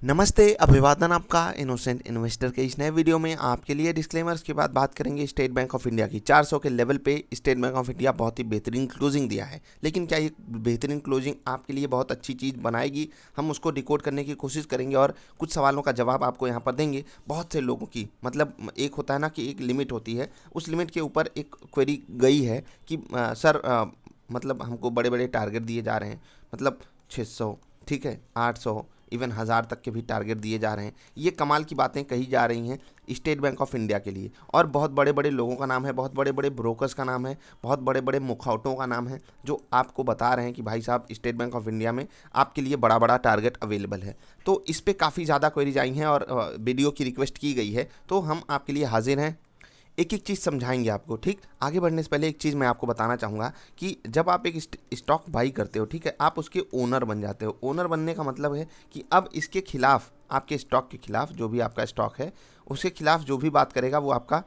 नमस्ते, अभिवादन आपका इनोसेंट इन्वेस्टर के इस नए वीडियो में आपके लिए डिस्क्लेमर्स के बाद बात करेंगे स्टेट बैंक ऑफ इंडिया की। 400 के लेवल पे स्टेट बैंक ऑफ इंडिया बहुत ही बेहतरीन क्लोजिंग दिया है, लेकिन क्या ये बेहतरीन क्लोजिंग आपके लिए बहुत अच्छी चीज़ बनाएगी? हम उसको डिकोड करने की कोशिश करेंगे और कुछ सवालों का जवाब आपको यहाँ पर देंगे। बहुत से लोगों की मतलब एक होता है ना कि एक लिमिट होती है, उस लिमिट के ऊपर एक क्वेरी गई है कि सर मतलब हमको बड़े बड़े टारगेट दिए जा रहे हैं, मतलब 600, ठीक है, 800, इवन 1000 तक के भी टारगेट दिए जा रहे हैं। ये कमाल की बातें कही जा रही हैं स्टेट बैंक ऑफ इंडिया के लिए, और बहुत बड़े बड़े लोगों का नाम है, बहुत बड़े बड़े ब्रोकर्स का नाम है, बहुत बड़े बड़े मुखौटों का नाम है, जो आपको बता रहे हैं कि भाई साहब स्टेट बैंक ऑफ इंडिया में आपके लिए बड़ा बड़ा टारगेट अवेलेबल है। तो इस पर काफ़ी ज़्यादा क्वेरीज आई हैं और वीडियो की रिक्वेस्ट की गई है, तो हम आपके लिए हाजिर हैं। एक एक चीज़ समझाएंगे आपको। ठीक, आगे बढ़ने से पहले एक चीज़ मैं आपको बताना चाहूँगा कि जब आप एक स्टॉक बाई करते हो, ठीक है, आप उसके ओनर बन जाते हो। ओनर बनने का मतलब है कि अब इसके खिलाफ, आपके स्टॉक के खिलाफ, जो भी आपका स्टॉक है उसके खिलाफ जो भी बात करेगा वो आपका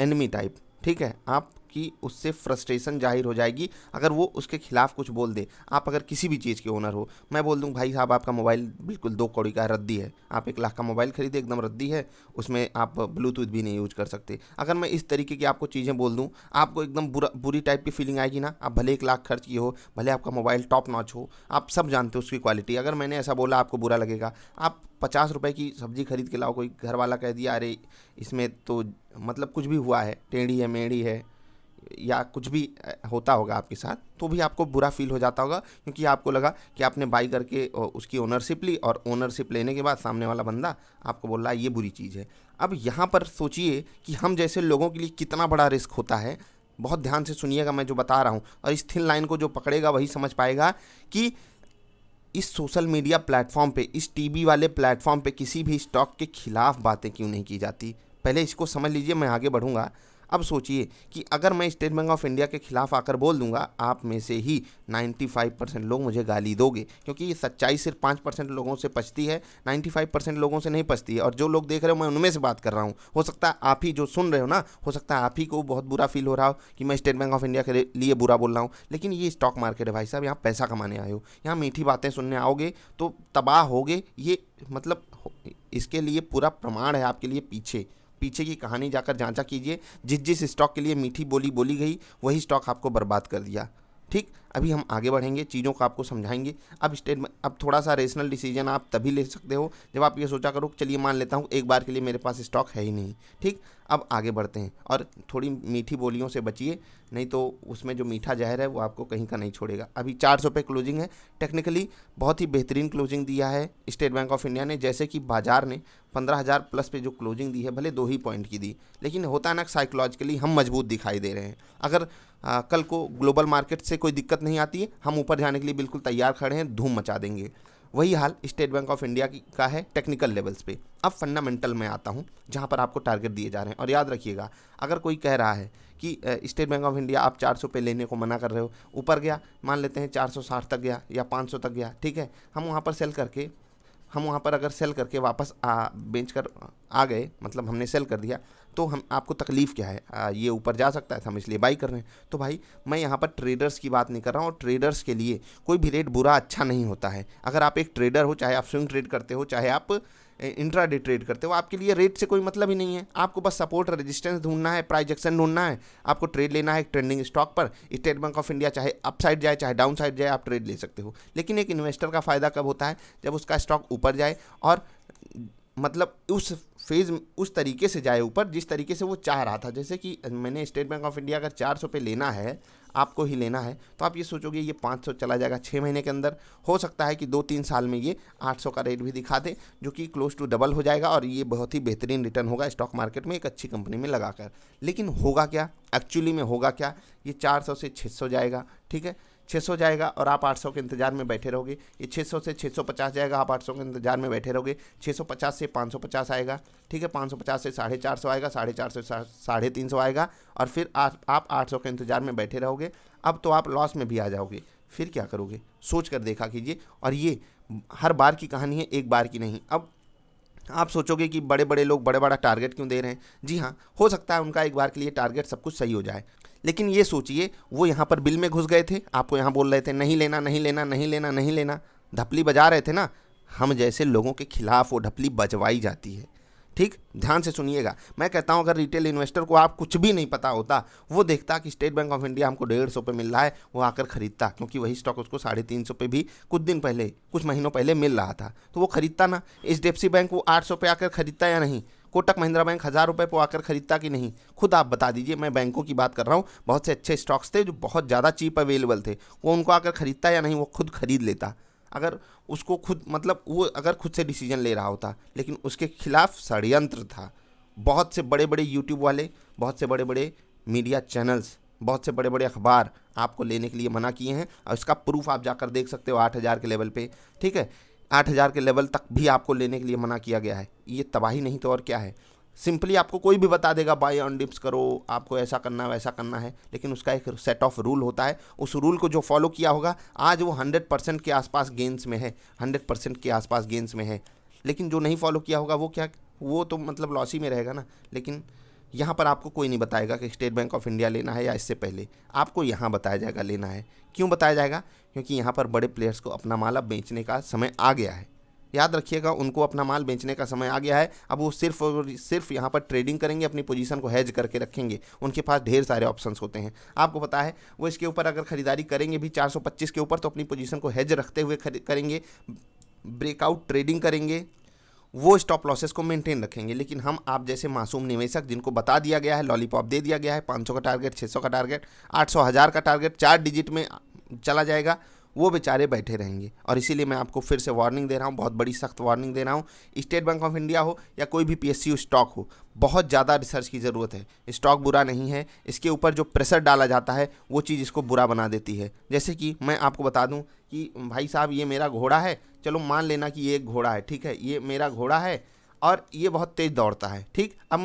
एनिमी टाइप, ठीक है, आपकी उससे फ्रस्ट्रेशन जाहिर हो जाएगी अगर वो उसके खिलाफ कुछ बोल दे। आप अगर किसी भी चीज़ के ओनर हो, मैं बोल दूं भाई साहब आपका मोबाइल बिल्कुल 2 कौड़ी का है, रद्दी है, आप 1 लाख का मोबाइल खरीदे, एकदम रद्दी है, उसमें आप ब्लूटूथ भी नहीं यूज कर सकते। अगर मैं इस तरीके की आपको चीज़ें बोल दूं, आपको एकदम बुरी टाइप की फीलिंग आएगी ना। आप भले 1 लाख खर्च किए हो, भले आपका मोबाइल टॉप नॉच हो, आप सब जानते हो उसकी क्वालिटी, अगर मैंने ऐसा बोला आपको बुरा लगेगा। आप 50 रुपए की सब्जी खरीद के लाओ, कोई घर वाला कह दिया अरे इसमें तो मतलब कुछ भी हुआ है, टेढ़ी है, मेढ़ी है, या कुछ भी होता होगा आपके साथ, तो भी आपको बुरा फील हो जाता होगा, क्योंकि आपको लगा कि आपने बाई करके उसकी ओनरशिप ली, और ओनरशिप लेने के बाद सामने वाला बंदा आपको बोल रहा है ये बुरी चीज़ है। अब यहाँ पर सोचिए कि हम जैसे लोगों के लिए कितना बड़ा रिस्क होता है। बहुत ध्यान से सुनिएगा मैं जो बता रहा हूँ, और इस थिन लाइन को जो पकड़ेगा वही समझ पाएगा कि इस सोशल मीडिया प्लेटफॉर्म पे, इस टीवी वाले प्लेटफॉर्म पे किसी भी स्टॉक के खिलाफ बातें क्यों नहीं की जाती। पहले इसको समझ लीजिए, मैं आगे बढ़ूंगा। अब सोचिए कि अगर मैं स्टेट बैंक ऑफ इंडिया के खिलाफ आकर बोल दूंगा, आप में से ही 95% लोग मुझे गाली दोगे, क्योंकि ये सच्चाई सिर्फ 5% लोगों से पचती है, 95% लोगों से नहीं पचती है। और जो लोग देख रहे हो मैं उनमें से बात कर रहा हूँ। हो सकता है आप ही जो सुन रहे हो ना, हो सकता है आप ही को बहुत बुरा फील हो रहा हो कि मैं स्टेट बैंक ऑफ इंडिया के लिए बुरा बोल रहा हूँ, लेकिन ये स्टॉक मार्केट है भाई साहब, यहाँ पैसा कमाने आए हो, यहाँ मीठी बातें सुनने आओगे तो तबाह होगे। ये मतलब इसके लिए पूरा प्रमाण है आपके लिए। पीछे पीछे की कहानी जाकर जांचा कीजिए। जिस जिस स्टॉक के लिए मीठी बोली बोली गई वही स्टॉक आपको बर्बाद कर दिया। ठीक, अभी हम आगे बढ़ेंगे, चीज़ों को आपको समझाएंगे। अब थोड़ा सा रेशनल डिसीजन आप तभी ले सकते हो जब आप ये सोचा करो चलिए मान लेता हूँ एक बार के लिए मेरे पास स्टॉक है ही नहीं। ठीक, अब आगे बढ़ते हैं, और थोड़ी मीठी बोलियों से बचिए, नहीं तो उसमें जो मीठा जहर है वो आपको कहीं का नहीं छोड़ेगा। अभी 400 पे क्लोजिंग है। टेक्निकली बहुत ही बेहतरीन क्लोजिंग दिया है स्टेट बैंक ऑफ इंडिया ने, जैसे कि बाजार ने 15,000 प्लस पे जो क्लोजिंग दी है, भले 2 ही पॉइंट की दी, लेकिन होता है ना साइकोलॉजिकली हम मजबूत दिखाई दे रहे हैं। अगर कल को ग्लोबल मार्केट से कोई दिक्कत नहीं आती है, हम ऊपर जाने के लिए बिल्कुल तैयार खड़े हैं, धूम मचा देंगे। वही हाल स्टेट बैंक ऑफ इंडिया की का है टेक्निकल लेवल्स पे। अब फंडामेंटल में आता हूँ, जहाँ पर आपको टारगेट दिए जा रहे हैं। और याद रखिएगा, अगर कोई कह रहा है कि स्टेट बैंक ऑफ इंडिया आप 400 पे लेने को मना कर रहे हो, ऊपर गया, मान लेते हैं 460 तक गया या 500 तक गया, ठीक है, हम वहाँ पर अगर सेल करके वापस बेच कर आ गए, मतलब हमने सेल कर दिया, तो हम आपको तकलीफ़ क्या है, ये ऊपर जा सकता है, हम इसलिए बाई कर रहे हैं। तो भाई मैं यहाँ पर ट्रेडर्स की बात नहीं कर रहा हूँ, और ट्रेडर्स के लिए कोई भी रेट बुरा अच्छा नहीं होता है। अगर आप एक ट्रेडर हो, चाहे आप स्विंग ट्रेड करते हो, चाहे आप इंट्राडे ट्रेड करते हो, आपके लिए रेट से कोई मतलब ही नहीं है। आपको बस सपोर्ट रेजिस्टेंस ढूंढना है, प्राइस एक्शन ढूंढना है, आपको ट्रेड लेना है एक ट्रेंडिंग स्टॉक पर। स्टेट बैंक ऑफ इंडिया चाहे अप साइड जाए चाहे डाउन साइड जाए, आप ट्रेड ले सकते हो। लेकिन एक इन्वेस्टर का फ़ायदा कब होता है, जब उसका स्टॉक ऊपर जाए, और मतलब उस फेज़ उस तरीके से जाए ऊपर जिस तरीके से वो चाह रहा था। जैसे कि मैंने स्टेट बैंक ऑफ इंडिया अगर 400 पे लेना है, आपको ही लेना है, तो आप ये सोचोगे ये 500 चला जाएगा 6 महीने के अंदर। हो सकता है कि 2-3 साल में ये 800 का रेट भी दिखा दे, जो कि क्लोज टू डबल हो जाएगा, और ये बहुत ही बेहतरीन रिटर्न होगा स्टॉक मार्केट में एक अच्छी कंपनी में लगाकर। लेकिन होगा क्या, एक्चुअली में होगा क्या, ये 400 से 600 जाएगा, ठीक है, 600 जाएगा और आप 800 के इंतजार में बैठे रहोगे। ये 600 से 650 जाएगा, आप 800 के इंतजार में बैठे रहोगे। 650 से 550 आएगा, ठीक है, 550 से 450 आएगा, 450 से 350 आएगा, और फिर आप 800 के इंतजार में बैठे रहोगे। अब तो आप लॉस में भी आ जाओगे, फिर क्या करोगे, सोच कर देखा कीजिए। और ये हर बार की कहानी है, एक बार की नहीं। अब आप सोचोगे कि बड़े बड़े लोग बड़े बड़ा टारगेट क्यों दे रहे हैं। जी हाँ, हो सकता है उनका एक बार के लिए टारगेट सब कुछ सही हो जाए, लेकिन ये सोचिए वो यहाँ पर बिल में घुस गए थे, आपको यहाँ बोल रहे थे नहीं लेना नहीं लेना नहीं लेना नहीं लेना, धपली बजा रहे थे ना, हम जैसे लोगों के खिलाफ वो ढपली बजवाई जाती है। ठीक, ध्यान से सुनिएगा। मैं कहता हूं अगर रिटेल इन्वेस्टर को आप कुछ भी नहीं पता होता, वो देखता कि स्टेट बैंक ऑफ इंडिया हमको 150 पे मिल रहा है, वो आकर खरीदता, क्योंकि वही स्टॉक उसको 350 पे भी कुछ दिन पहले, कुछ महीनों पहले मिल रहा था, तो वो खरीदता ना। एचडीएफसी बैंक वो 800 पे आकर खरीदता या नहीं? कोटक महिंद्रा बैंक 1000 रुपये पे आकर खरीदता कि नहीं? खुद आप बता दीजिए। मैं बैंकों की बात कर रहा हूँ, बहुत से अच्छे स्टॉक्स थे जो बहुत ज़्यादा चीप अवेलेबल थे, वो उनको आकर खरीदता या नहीं? वो खुद खरीद लेता। अगर उसको खुद मतलब वो अगर खुद से डिसीजन ले रहा होता, लेकिन उसके खिलाफ षड्यंत्र था। बहुत से बड़े बड़े यूट्यूब वाले, बहुत से बड़े बड़े मीडिया चैनल्स, बहुत से बड़े बड़े अखबार आपको लेने के लिए मना किए हैं, और इसका प्रूफ आप जाकर देख सकते हो 8000 के लेवल पे। ठीक है, 8000 के लेवल तक भी आपको लेने के लिए मना किया गया है। ये तबाही नहीं तो और क्या है? सिंपली आपको कोई भी बता देगा बाय ऑन डिप्स करो, आपको ऐसा करना है वैसा करना है, लेकिन उसका एक सेट ऑफ रूल होता है। उस रूल को जो फॉलो किया होगा, आज वो 100% के आसपास गेंस में है, 100% के आसपास गेंस में है। लेकिन जो नहीं फॉलो किया होगा वो क्या, वो तो मतलब लॉस ही में रहेगा ना। लेकिन यहाँ पर आपको कोई नहीं बताएगा कि स्टेट बैंक ऑफ इंडिया लेना है या इससे पहले, आपको यहाँ बताया जाएगा लेना है। क्यों बताया जाएगा? क्योंकि यहाँ पर बड़े प्लेयर्स को अपना माल अब बेचने का समय आ गया है। याद रखिएगा, उनको अपना माल बेचने का समय आ गया है। अब वो सिर्फ और सिर्फ यहाँ पर ट्रेडिंग करेंगे, अपनी पोजीशन को हेज करके रखेंगे। उनके पास ढेर सारे ऑप्शंस होते हैं, आपको पता है। वो इसके ऊपर अगर खरीदारी करेंगे भी 425 के ऊपर, तो अपनी पोजीशन को हेज रखते हुए करेंगे, ब्रेकआउट ट्रेडिंग करेंगे, वो स्टॉप लॉसेस को मेंटेन रखेंगे। लेकिन हम आप जैसे मासूम निवेशक, जिनको बता दिया गया है, लॉलीपॉप दे दिया गया है, 500 का टारगेट, 600 का टारगेट, 800, 1000 का टारगेट 4 डिजिट में चला जाएगा, वो बेचारे बैठे रहेंगे। और इसीलिए मैं आपको फिर से वार्निंग दे रहा हूँ, बहुत बड़ी सख्त वार्निंग दे रहा हूँ। स्टेट बैंक ऑफ इंडिया हो या कोई भी पीएसयू स्टॉक हो, बहुत ज़्यादा रिसर्च की ज़रूरत है। स्टॉक बुरा नहीं है, इसके ऊपर जो प्रेशर डाला जाता है वो चीज़ इसको बुरा बना देती है। जैसे कि मैं आपको बता दूं कि भाई साहब ये मेरा घोड़ा है, चलो मान लेना कि ये एक घोड़ा है, ठीक है, ये मेरा घोड़ा है और ये बहुत तेज़ दौड़ता है। ठीक, अब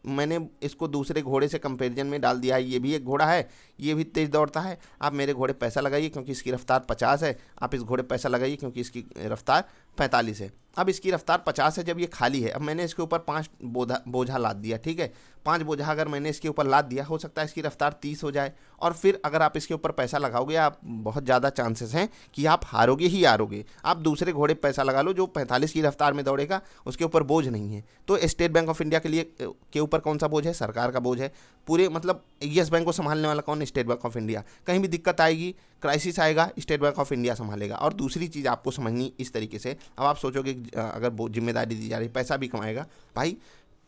मैंने इसको दूसरे घोड़े से कंपैरिजन में डाल दिया है, ये भी एक घोड़ा है, ये भी तेज़ दौड़ता है। आप मेरे घोड़े पैसा लगाइए क्योंकि इसकी रफ्तार 50 है, आप इस घोड़े पैसा लगाइए क्योंकि इसकी रफ्तार 45 है। अब इसकी रफ्तार 50 है, जब ये खाली है, अब मैंने इसके ऊपर 5 बोझा लाद दिया। ठीक है, 5 बोझा अगर मैंने इसके ऊपर लाद दिया, हो सकता है इसकी रफ्तार 30 हो जाए। और फिर अगर आप इसके ऊपर पैसा लगाओगे, आप बहुत ज़्यादा चांसेस हैं कि आप हारोगे ही हारोगे। आप दूसरे घोड़े पैसा लगा लो जो 45 की रफ्तार में दौड़ेगा, उसके ऊपर बोझ नहीं है। तो स्टेट बैंक ऑफ इंडिया के ऊपर कौन सा बोझ है? सरकार का बोझ है। पूरे मतलब येस बैंक को संभालने वाला कौन है? State bank of India. कहीं भी दिक्कत आएगी, क्राइसिस आएगा, स्टेट बैंक ऑफ इंडिया संभालेगा। और दूसरी चीज़ आपको समझनी इस तरीके से, अब आप सोचोगे अगर जिम्मेदारी दी जा रही, पैसा भी कमाएगा, भाई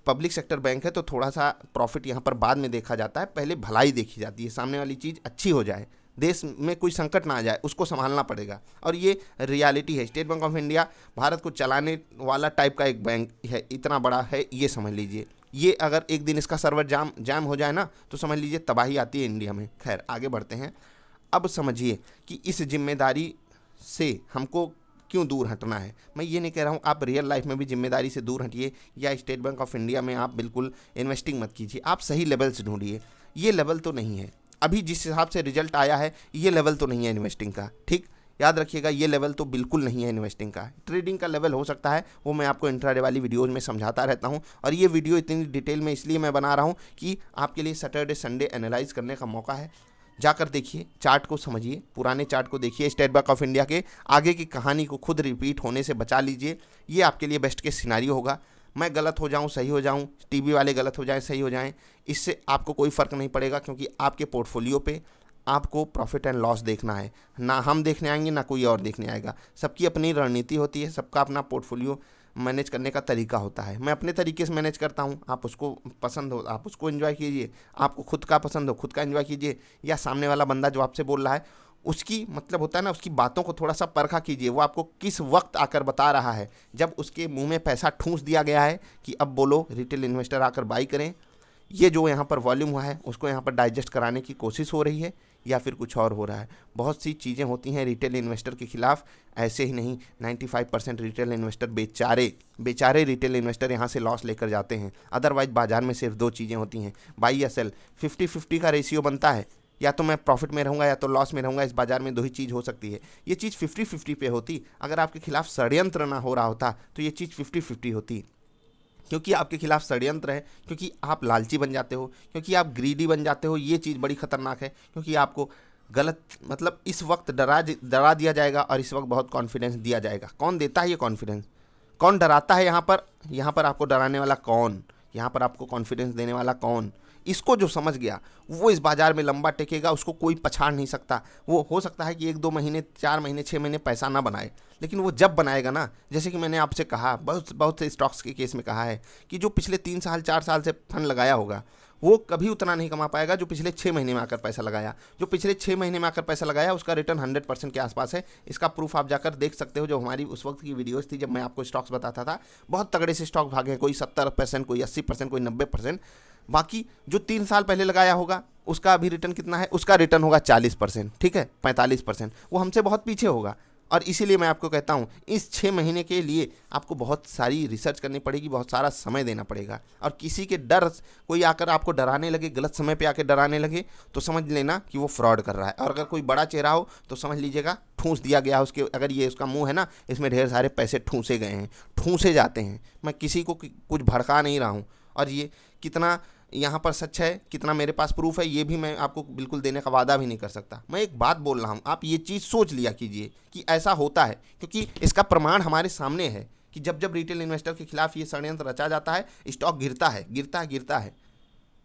पब्लिक सेक्टर बैंक है तो थोड़ा सा प्रॉफिट यहाँ पर बाद में देखा जाता है, पहले भलाई देखी जाती है। सामने वाली चीज़ अच्छी हो जाए, देश में कोई संकट ना आ जाए, उसको संभालना पड़ेगा। और ये रियलिटी है। State bank of India Bharat को चलाने वाला टाइप का एक बैंक है, इतना बड़ा है, ये समझ लीजिए। ये अगर एक दिन इसका सर्वर जाम हो जाए ना, तो समझ लीजिए तबाही आती है इंडिया में। खैर, आगे बढ़ते हैं। अब समझिए कि इस जिम्मेदारी से हमको क्यों दूर हटना है। मैं ये नहीं कह रहा हूँ आप रियल लाइफ में भी जिम्मेदारी से दूर हटिए, या स्टेट बैंक ऑफ इंडिया में आप बिल्कुल इन्वेस्टिंग मत कीजिए। आप सही लेवल्स ढूंढिए। ये लेवल तो नहीं है अभी, जिस हिसाब से रिजल्ट आया है, ये लेवल तो नहीं है इन्वेस्टिंग का। ठीक, याद रखिएगा, ये लेवल तो बिल्कुल नहीं है इन्वेस्टिंग का। ट्रेडिंग का लेवल हो सकता है, वो मैं आपको इंट्राडे वाली वीडियोज़ में समझाता रहता हूँ। और ये वीडियो इतनी डिटेल में इसलिए मैं बना रहा हूँ कि आपके लिए सैटरडे संडे एनालाइज करने का मौका है। जाकर देखिए, चार्ट को समझिए, पुराने चार्ट को देखिए, स्टेट बैंक ऑफ इंडिया के आगे की कहानी को खुद रिपीट होने से बचा लीजिए। ये आपके लिए बेस्ट केस सिनारियो होगा। मैं गलत हो जाऊं, सही हो जाऊं, टीवी वाले गलत हो जाएं, सही हो जाएं, इससे आपको कोई फ़र्क नहीं पड़ेगा, क्योंकि आपके पोर्टफोलियो पे आपको प्रॉफिट एंड लॉस देखना है। ना हम देखने आएंगे, ना कोई और देखने आएगा। सबकी अपनी रणनीति होती है, सबका अपना पोर्टफोलियो मैनेज करने का तरीका होता है। मैं अपने तरीके से मैनेज करता हूँ, आप उसको पसंद हो आप उसको एंजॉय कीजिए, आपको खुद का पसंद हो खुद का एंजॉय कीजिए, या सामने वाला बंदा जो आपसे बोल रहा है उसकी मतलब होता है ना, उसकी बातों को थोड़ा सा परखा कीजिए। वो आपको किस वक्त आकर बता रहा है, जब उसके मुंह में पैसा ठूंस दिया गया है कि अब बोलो रिटेल इन्वेस्टर आकर बाई करें, ये जो यहाँ पर वॉल्यूम हुआ है उसको यहाँ पर डाइजेस्ट कराने की कोशिश हो रही है, या फिर कुछ और हो रहा है। बहुत सी चीज़ें होती हैं रिटेल इन्वेस्टर के खिलाफ। ऐसे ही नहीं, 95% रिटेल इन्वेस्टर बेचारे रिटेल इन्वेस्टर यहाँ से लॉस लेकर जाते हैं। अदरवाइज बाजार में सिर्फ 2 चीज़ें होती हैं, बाई या सेल। 50-50 का रेशियो बनता है, या तो मैं प्रॉफिट में रहूँगा या तो लॉस में रहूँगा। इस बाजार में 2 ही चीज़ हो सकती है। ये चीज़ 50-50 पे होती, अगर आपके खिलाफ षड्यंत्र ना हो रहा होता तो ये चीज़ 50-50 होती। क्योंकि आपके खिलाफ षड्यंत्र है, क्योंकि आप लालची बन जाते हो, क्योंकि आप ग्रीडी बन जाते हो, ये चीज़ बड़ी खतरनाक है। क्योंकि आपको गलत, मतलब इस वक्त डरा दिया जाएगा और इस वक्त बहुत कॉन्फिडेंस दिया जाएगा। कौन देता है ये कॉन्फिडेंस, कौन डराता है यहाँ पर आपको डराने वाला कौन, यहाँ पर आपको कॉन्फिडेंस देने वाला कौन, इसको जो समझ गया वो इस बाज़ार में लंबा टेकेगा, उसको कोई पछाड़ नहीं सकता। वो हो सकता है कि 1-2 महीने, 4 महीने, 6 महीने पैसा ना बनाए, लेकिन वो जब बनाएगा ना, जैसे कि मैंने आपसे कहा, बहुत से स्टॉक्स के केस में कहा है कि जो पिछले 3 साल 4 साल से फंड लगाया होगा वो कभी उतना नहीं कमा पाएगा जो पिछले 6 महीने में आकर पैसा लगाया। जो पिछले 6 महीने में आकर पैसा लगाया उसका रिटर्न 100% के आसपास है। इसका प्रूफ आप जाकर देख सकते हो। जो हमारी उस वक्त की वीडियोस थी जब मैं आपको स्टॉक्स बताता था, बहुत तगड़े से स्टॉक भागे हैं, कोई 70%, कोई 80%, कोई 90%। बाकी जो 3 साल पहले लगाया होगा उसका अभी रिटर्न कितना है, उसका रिटर्न होगा 40%, ठीक है, 45%। वो हमसे बहुत पीछे होगा। और इसीलिए मैं आपको कहता हूँ इस 6 महीने के लिए आपको बहुत सारी रिसर्च करनी पड़ेगी, बहुत सारा समय देना पड़ेगा। और किसी के डर, कोई आकर आपको डराने लगे, गलत समय पे आके डराने लगे, तो समझ लेना कि वो फ्रॉड कर रहा है। और अगर कोई बड़ा चेहरा हो तो समझ लीजिएगा ठूंस दिया गया उसके, अगर ये उसका मुंह है ना, इसमें ढेर सारे पैसे ठूंसे गए हैं, ठूंसे जाते हैं। मैं किसी को कुछ भड़का नहीं रहा हूँ, और ये कितना यहाँ पर सच है, कितना मेरे पास प्रूफ है, ये भी मैं आपको बिल्कुल देने का वादा भी नहीं कर सकता। मैं एक बात बोल रहा हूँ, आप ये चीज़ सोच लिया कीजिए कि ऐसा होता है, क्योंकि इसका प्रमाण हमारे सामने है कि जब जब रिटेल इन्वेस्टर के खिलाफ ये षड्यंत्र रचा जाता है, स्टॉक गिरता है, गिरता है, गिरता है।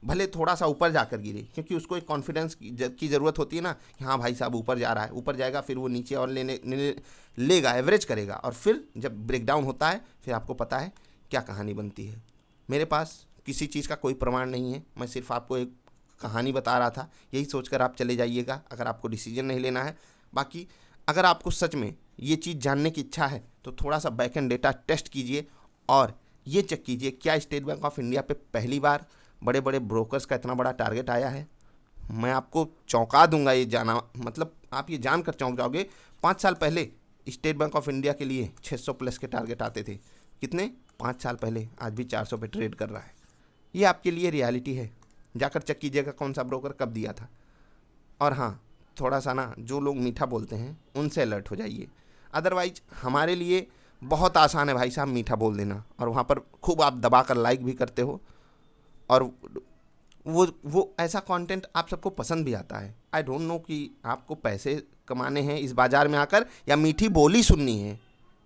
भले थोड़ा सा ऊपर जाकर गिरे, क्योंकि उसको एक कॉन्फिडेंस की ज़रूरत होती है ना कि हाँ भाई साहब ऊपर जा रहा है, ऊपर जाएगा, फिर वो नीचे और लेगा, एवरेज करेगा, और फिर जब ब्रेकडाउन होता है फिर आपको पता है क्या कहानी बनती है। मेरे पास किसी चीज़ का कोई प्रमाण नहीं है, मैं सिर्फ आपको एक कहानी बता रहा था। यही सोचकर आप चले जाइएगा अगर आपको डिसीजन नहीं लेना है। बाकी अगर आपको सच में ये चीज़ जानने की इच्छा है तो थोड़ा सा बैक एंड डेटा टेस्ट कीजिए और ये चेक कीजिए क्या स्टेट बैंक ऑफ इंडिया पे पहली बार बड़े बड़े ब्रोकर्स का इतना बड़ा टारगेट आया है। मैं आपको चौंका दूंगा, ये जाना, मतलब आप ये जानकर चौंक जाओगे। 5 साल पहले स्टेट बैंक ऑफ इंडिया के लिए 600 प्लस के टारगेट आते थे। कितने? 5 साल पहले। आज भी 400 पे ट्रेड कर रहा है। ये आपके लिए रियलिटी है, जाकर चेक कीजिएगा कौन सा ब्रोकर कब दिया था। और हाँ, थोड़ा सा ना, जो लोग मीठा बोलते हैं उनसे अलर्ट हो जाइए। अदरवाइज हमारे लिए बहुत आसान है भाई साहब मीठा बोल देना, और वहाँ पर खूब आप दबा कर लाइक भी करते हो, और वो ऐसा कंटेंट आप सबको पसंद भी आता है। आई डोंट नो कि आपको पैसे कमाने हैं इस बाज़ार में आकर या मीठी बोली सुननी है।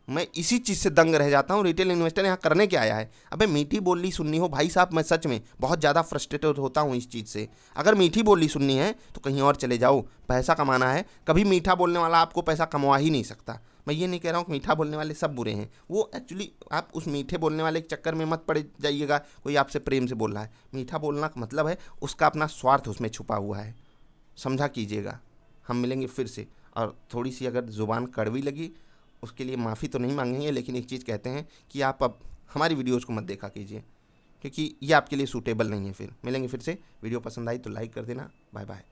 मैं इसी चीज़ से दंग रह जाता हूँ, रिटेल इन्वेस्टर यहाँ करने क्या आया है। अबे मीठी बोली सुननी हो भाई साहब, मैं सच में बहुत ज़्यादा फ्रस्ट्रेटेड होता हूँ इस चीज़ से। अगर मीठी बोली सुननी है तो कहीं और चले जाओ, पैसा कमाना है। कभी मीठा बोलने वाला आपको पैसा कमवा ही नहीं सकता। मैं ये नहीं कह रहा हूँ कि मीठा बोलने वाले सब बुरे हैं, वो एक्चुअली आप उस मीठे बोलने वाले के चक्कर में मत पड़ जाइएगा। कोई आपसे प्रेम से बोल रहा है, मीठा बोलना का मतलब है उसका अपना स्वार्थ उसमें छुपा हुआ है, समझा कीजिएगा। हम मिलेंगे फिर से, और थोड़ी सी अगर ज़ुबान कड़वी लगी उसके लिए माफ़ी तो नहीं मांगेंगे, लेकिन एक चीज़ कहते हैं कि आप अब हमारी वीडियोज़ को मत देखा कीजिए, क्योंकि ये आपके लिए सूटेबल नहीं है। फिर मिलेंगे फिर से। वीडियो पसंद आई तो लाइक कर देना। Bye bye.